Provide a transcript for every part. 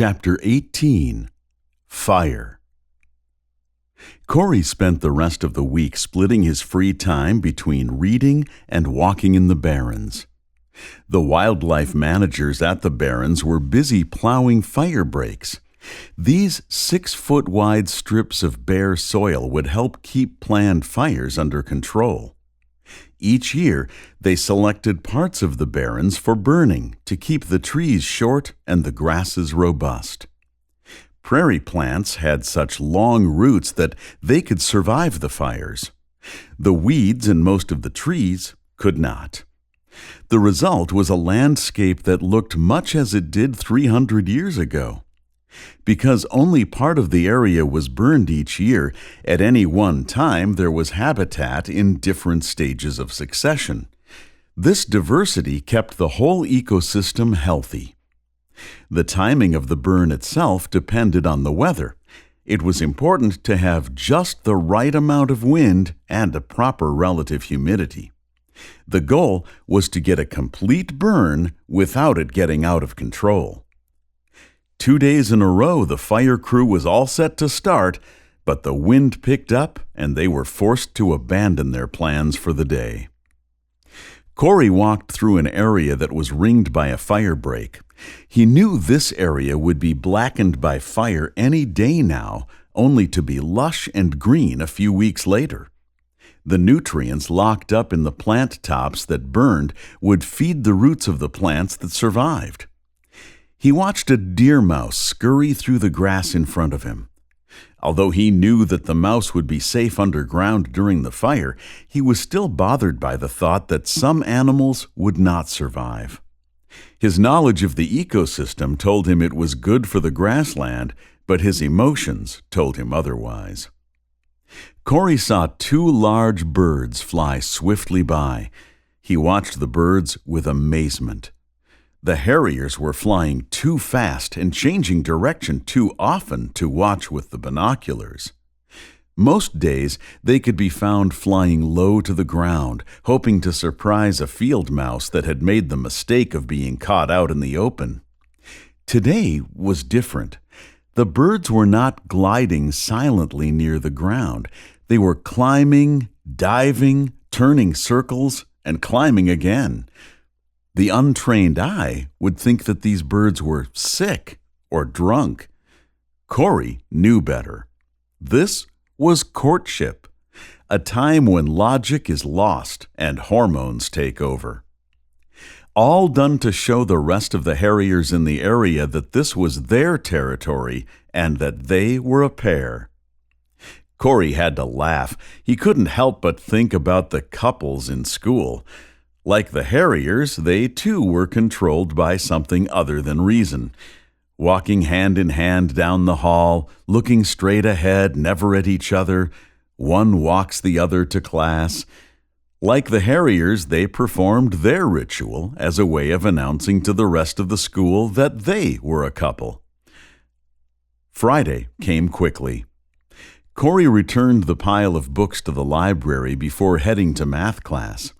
Chapter 18 Fire. Corey spent the rest of the week splitting his free time between reading and walking in the Barrens. The wildlife managers at the Barrens were busy plowing fire breaks. These 6-foot-wide strips of bare soil would help keep planned fires under control. Each year, they selected parts of the Barrens for burning to keep the trees short and the grasses robust. Prairie plants had such long roots that they could survive the fires. The weeds in most of the trees could not. The result was a landscape that looked much as it did 300 years ago. Because only part of the area was burned each year, at any one time there was habitat in different stages of succession. This diversity kept the whole ecosystem healthy. The timing of the burn itself depended on the weather. It was important to have just the right amount of wind and a proper relative humidity. The goal was to get a complete burn without it getting out of control. 2 days in a row, the fire crew was all set to start, but the wind picked up and they were forced to abandon their plans for the day. Corey walked through an area that was ringed by a fire break. He knew this area would be blackened by fire any day now, only to be lush and green a few weeks later. The nutrients locked up in the plant tops that burned would feed the roots of the plants that survived. He watched a deer mouse scurry through the grass in front of him. Although he knew that the mouse would be safe underground during the fire, he was still bothered by the thought that some animals would not survive. His knowledge of the ecosystem told him it was good for the grassland, but his emotions told him otherwise. Corey saw 2 large birds fly swiftly by. He watched the birds with amazement. The harriers were flying too fast and changing direction too often to watch with the binoculars. Most days, they could be found flying low to the ground, hoping to surprise a field mouse that had made the mistake of being caught out in the open. Today was different. The birds were not gliding silently near the ground. They were climbing, diving, turning circles, and climbing again. The untrained eye would think that these birds were sick or drunk. Corey knew better. This was courtship, a time when logic is lost and hormones take over. All done to show the rest of the harriers in the area that this was their territory and that they were a pair. Corey had to laugh. He couldn't help but think about the couples in school. Like the harriers, they too were controlled by something other than reason. Walking hand in hand down the hall, looking straight ahead, never at each other, one walks the other to class. Like the harriers, they performed their ritual as a way of announcing to the rest of the school that they were a couple. Friday came quickly. Corey returned the pile of books to the library before heading to math class.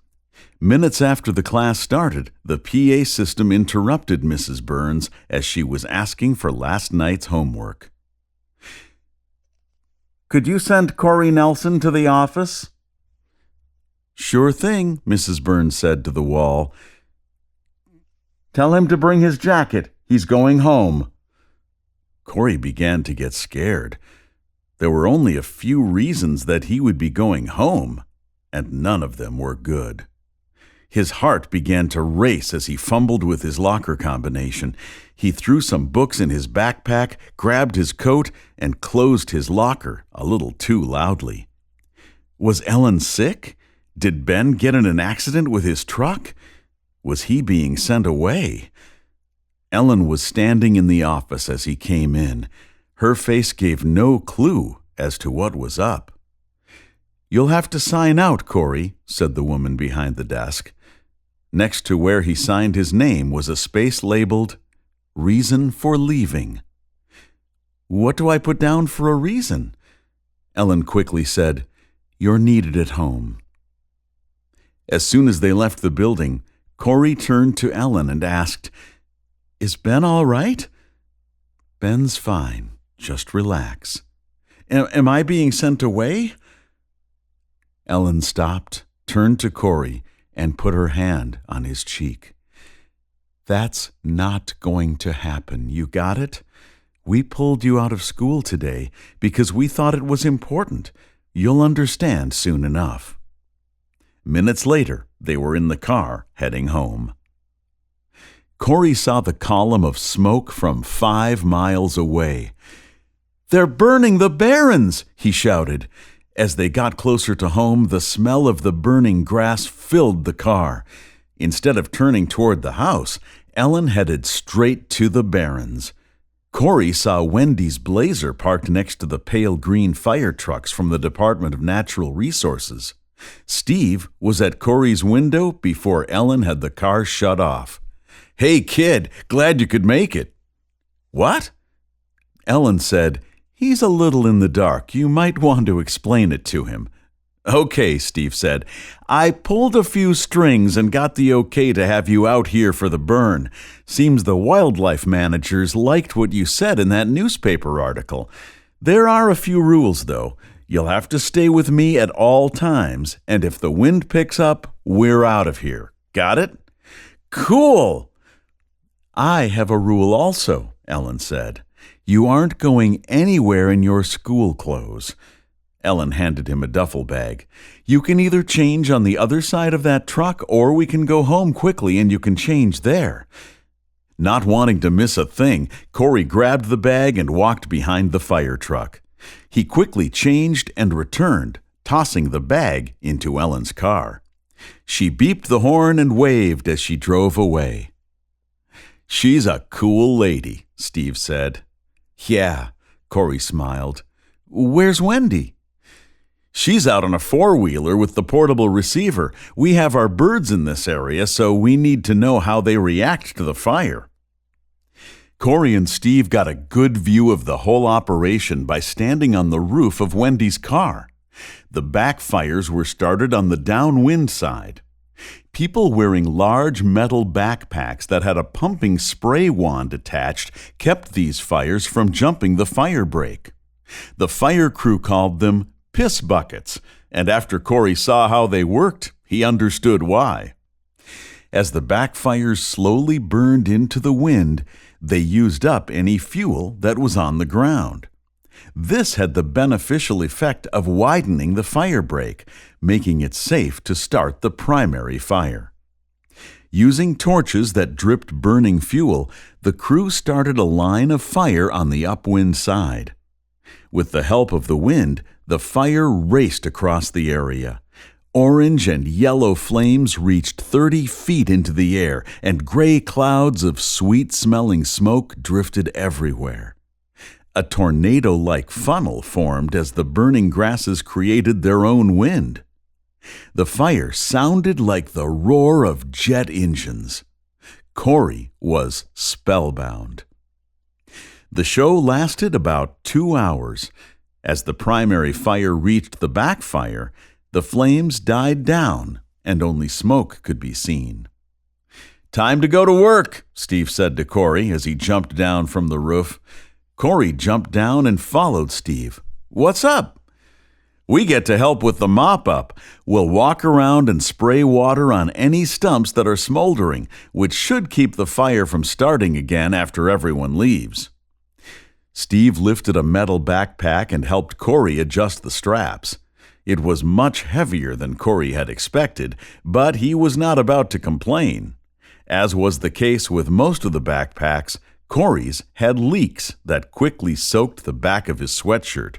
Minutes after the class started, the PA system interrupted Mrs. Burns as she was asking for last night's homework. "Could you send Corey Nelson to the office?" "Sure thing," Mrs. Burns said to the wall. "Tell him to bring his jacket. He's going home." Corey began to get scared. There were only a few reasons that he would be going home, and none of them were good. His heart began to race as he fumbled with his locker combination. He threw some books in his backpack, grabbed his coat, and closed his locker a little too loudly. Was Ellen sick? Did Ben get in an accident with his truck? Was he being sent away? Ellen was standing in the office as he came in. Her face gave no clue as to what was up. "You'll have to sign out, Corey," said the woman behind the desk. Next to where he signed his name was a space labeled, "Reason for leaving." "What do I put down for a reason?" Ellen quickly said, "You're needed at home." As soon as they left the building, Corey turned to Ellen and asked, "Is Ben all right?" Ben's fine. Just relax. Am I being sent away? Ellen stopped, turned to Corey, and put her hand on his cheek. That's not going to happen. You got it? We pulled you out of school today because we thought it was important. You'll understand soon enough. Minutes later, they were in the car heading home. Corey saw the column of smoke from 5 miles away. "They're burning the Barrens!" he shouted. As they got closer to home, the smell of the burning grass filled the car. Instead of turning toward the house, Ellen headed straight to the Barrens. Corey saw Wendy's Blazer parked next to the pale green fire trucks from the Department of Natural Resources. Steve was at Corey's window before Ellen had the car shut off. "Hey, kid, glad you could make it." "What?" Ellen said, "He's a little in the dark. You might want to explain it to him." "Okay," Steve said. "I pulled a few strings and got the okay to have you out here for the burn. Seems the wildlife managers liked what you said in that newspaper article. There are a few rules, though. You'll have to stay with me at all times, and if the wind picks up, we're out of here. Got it?" "Cool!" "I have a rule also," Ellen said. "You aren't going anywhere in your school clothes." Ellen handed him a duffel bag. "You can either change on the other side of that truck, or we can go home quickly and you can change there." Not wanting to miss a thing, Corey grabbed the bag and walked behind the fire truck. He quickly changed and returned, tossing the bag into Ellen's car. She beeped the horn and waved as she drove away. "She's a cool lady," Steve said. "Yeah," Corey smiled. "Where's Wendy?" "She's out on a four-wheeler with the portable receiver. We have our birds in this area, so we need to know how they react to the fire." Corey and Steve got a good view of the whole operation by standing on the roof of Wendy's car. The backfires were started on the downwind side. People wearing large metal backpacks that had a pumping spray wand attached kept these fires from jumping the fire break. The fire crew called them piss buckets, and after Corey saw how they worked, he understood why. As the backfires slowly burned into the wind, they used up any fuel that was on the ground. This had the beneficial effect of widening the fire break, making it safe to start the primary fire. Using torches that dripped burning fuel, the crew started a line of fire on the upwind side. With the help of the wind, the fire raced across the area. Orange and yellow flames reached 30 feet into the air, and gray clouds of sweet-smelling smoke drifted everywhere. A tornado-like funnel formed as the burning grasses created their own wind. The fire sounded like the roar of jet engines. Corey was spellbound. The show lasted about 2 hours. As the primary fire reached the backfire, the flames died down and only smoke could be seen. "Time to go to work," Steve said to Corey as he jumped down from the roof. Corey jumped down and followed Steve. "What's up?" "We get to help with the mop-up. We'll walk around and spray water on any stumps that are smoldering, which should keep the fire from starting again after everyone leaves." Steve lifted a metal backpack and helped Corey adjust the straps. It was much heavier than Corey had expected, but he was not about to complain. As was the case with most of the backpacks, Corey's had leaks that quickly soaked the back of his sweatshirt.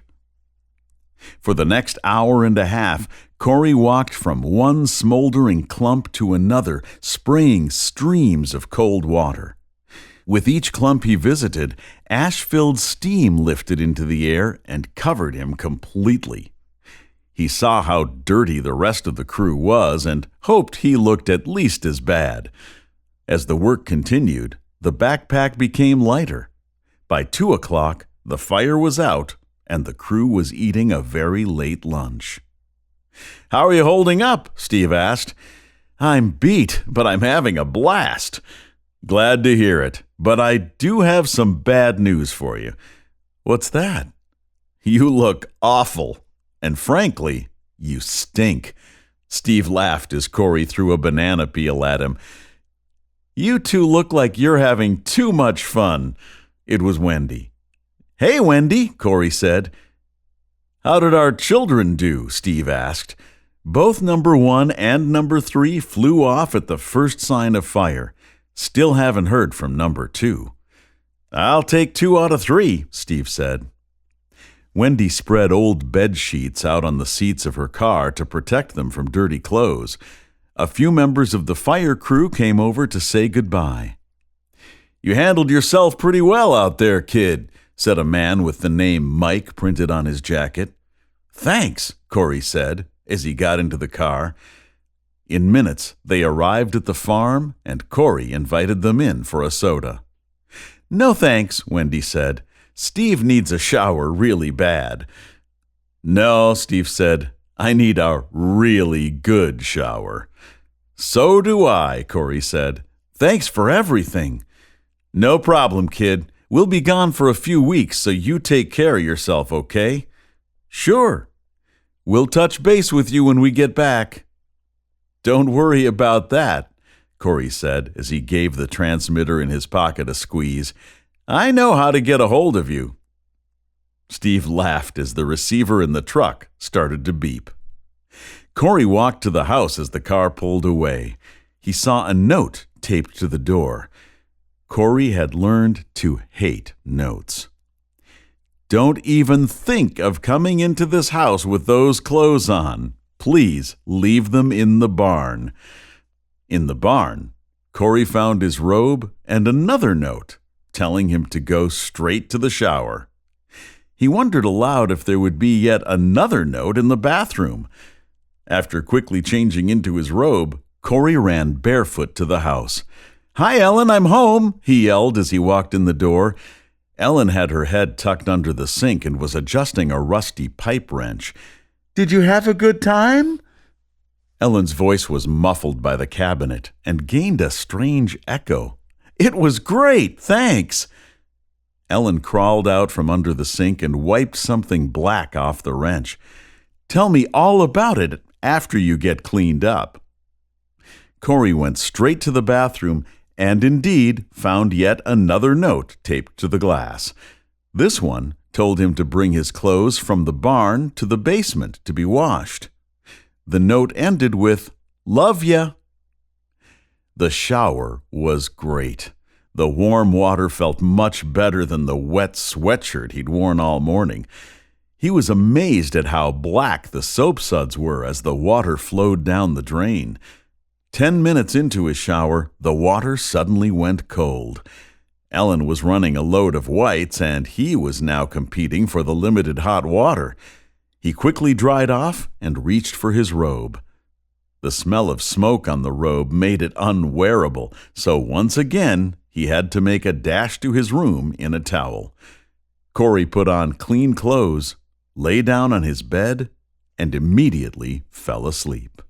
For the next hour and a half, Corey walked from one smoldering clump to another, spraying streams of cold water. With each clump he visited, ash-filled steam lifted into the air and covered him completely. He saw how dirty the rest of the crew was and hoped he looked at least as bad. As the work continued, the backpack became lighter. By 2 o'clock, the fire was out and the crew was eating a very late lunch. "How are you holding up?" Steve asked. "I'm beat, but I'm having a blast." "Glad to hear it. But I do have some bad news for you. What's that? You look awful. And frankly, you stink. Steve laughed as Corey threw a banana peel at him. You two look like you're having too much fun. It was Wendy. Hey, Wendy, Corey said. How did our children do? Steve asked. Both number 1 and number 3 flew off at the first sign of fire. Still haven't heard from number 2. I'll take 2 out of 3, Steve said. Wendy spread old bed sheets out on the seats of her car to protect them from dirty clothes. A few members of the fire crew came over to say goodbye. You handled yourself pretty well out there, kid, said a man with the name Mike printed on his jacket. Thanks, Corey said as he got into the car. In minutes, they arrived at the farm, and Corey invited them in for a soda. No thanks, Wendy said. Steve needs a shower really bad. No, Steve said. I need a really good shower. So do I, Corey said. Thanks for everything. No problem, kid. We'll be gone for a few weeks, so you take care of yourself, okay? Sure. We'll touch base with you when we get back. Don't worry about that, Corey said as he gave the transmitter in his pocket a squeeze. I know how to get a hold of you. Steve laughed as the receiver in the truck started to beep. Corey walked to the house as the car pulled away. He saw a note taped to the door. Corey had learned to hate notes. Don't even think of coming into this house with those clothes on. Please leave them in the barn. In the barn, Corey found his robe and another note telling him to go straight to the shower. He wondered aloud if there would be yet another note in the bathroom. After quickly changing into his robe, Corey ran barefoot to the house. Hi, Ellen, I'm home, he yelled as he walked in the door. Ellen had her head tucked under the sink and was adjusting a rusty pipe wrench. Did you have a good time? Ellen's voice was muffled by the cabinet and gained a strange echo. It was great, thanks. Ellen crawled out from under the sink and wiped something black off the wrench. Tell me all about it after you get cleaned up. Corey went straight to the bathroom and indeed found yet another note taped to the glass. This one told him to bring his clothes from the barn to the basement to be washed. The note ended with, Love ya. The shower was great. The warm water felt much better than the wet sweatshirt he'd worn all morning. He was amazed at how black the soap suds were as the water flowed down the drain. 10 minutes into his shower, the water suddenly went cold. Ellen was running a load of whites, and he was now competing for the limited hot water. He quickly dried off and reached for his robe. The smell of smoke on the robe made it unwearable, so once again he had to make a dash to his room in a towel. Corey put on clean clothes, lay down on his bed, and immediately fell asleep.